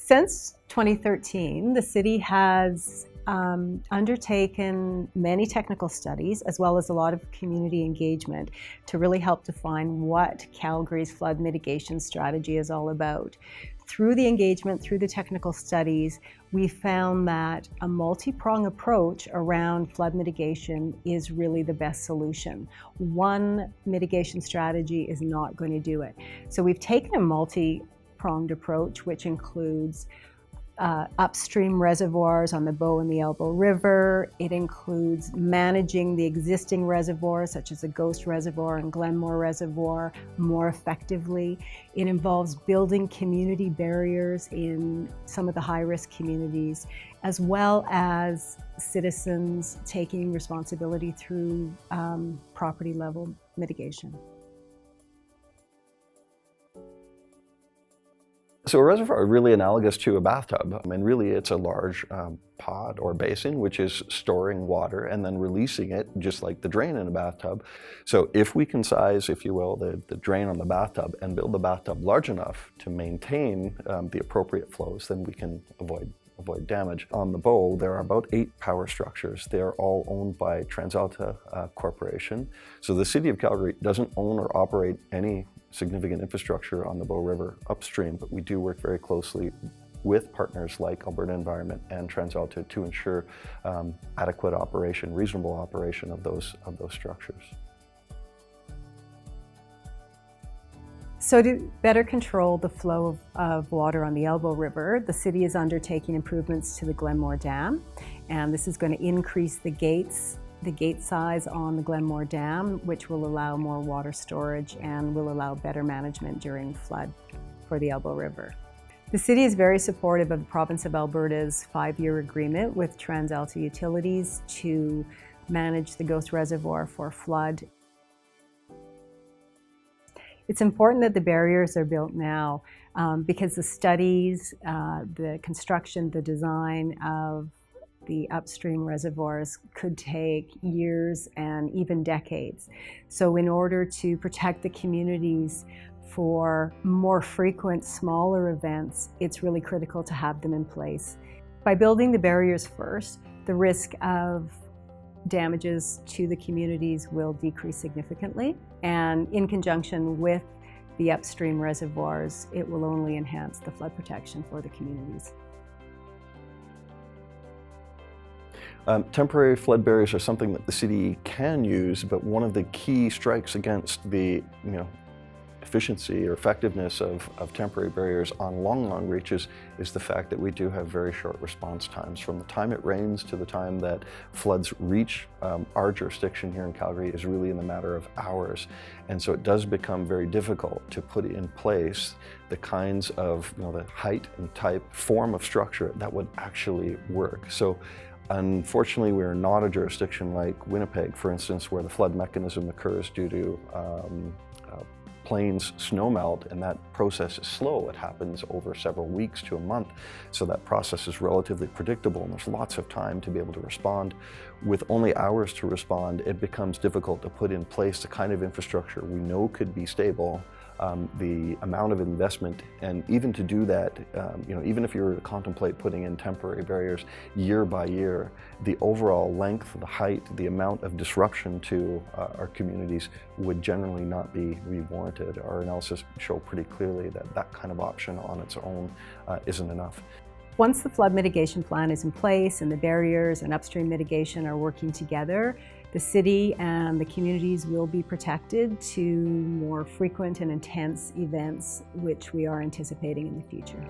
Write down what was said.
Since 2013, the city has undertaken many technical studies as well as a lot of community engagement to really help define what Calgary's flood mitigation strategy is all about. Through the engagement, through the technical studies, we found that a multi-pronged approach around flood mitigation is really the best solution. One mitigation strategy is not going to do it. So we've taken a multi-pronged approach, which includes upstream reservoirs on the Bow and the Elbow River. It includes managing the existing reservoirs, such as the Ghost Reservoir and Glenmore Reservoir, more effectively. It involves building community barriers in some of the high-risk communities, as well as citizens taking responsibility through property-level mitigation. So a reservoir is really analogous to a bathtub, and really it's a large pod or basin which is storing water and then releasing it, just like the drain in a bathtub. So if we can size, if you will, the drain on the bathtub and build the bathtub large enough to maintain the appropriate flows, then we can avoid damage. On the Bow, there are about 8 power structures. They're all owned by TransAlta Corporation. So the City of Calgary doesn't own or operate any significant infrastructure on the Bow River upstream, but we do work very closely with partners like Alberta Environment and TransAlta to ensure adequate operation, reasonable operation of those structures. So to better control the flow of water on the Elbow River, the city is undertaking improvements to the Glenmore Dam, and this is going to increase the gate size on the Glenmore Dam, which will allow more water storage and will allow better management during flood for the Elbow River. The city is very supportive of the province of Alberta's 5-year agreement with TransAlta Utilities to manage the Ghost Reservoir for flood. It's important that the barriers are built now because the studies, the construction, the design of the upstream reservoirs could take years and even decades. So in order to protect the communities for more frequent, smaller events, it's really critical to have them in place. By building the barriers first, the risk of damages to the communities will decrease significantly, and in conjunction with the upstream reservoirs, it will only enhance the flood protection for the communities. Temporary flood barriers are something that the city can use, but one of the key strikes against the efficiency or effectiveness of temporary barriers on long reaches is the fact that we do have very short response times. From the time it rains to the time that floods reach our jurisdiction here in Calgary is really in the matter of hours. And so it does become very difficult to put in place the kinds of the height and type form of structure that would actually work. So unfortunately, we are not a jurisdiction like Winnipeg, for instance, where the flood mechanism occurs due to plains snowmelt, and that process is slow. It happens over several weeks to a month, so that process is relatively predictable and there's lots of time to be able to respond. With only hours to respond, it becomes difficult to put in place the kind of infrastructure we know could be stable. The amount of investment, and even to do that, even if you were to contemplate putting in temporary barriers year by year, the overall length, the height, the amount of disruption to our communities would generally not be warranted. Our analysis show pretty clearly that that kind of option on its own isn't enough. Once the flood mitigation plan is in place and the barriers and upstream mitigation are working together, the city and the communities will be protected to more frequent and intense events, which we are anticipating in the future.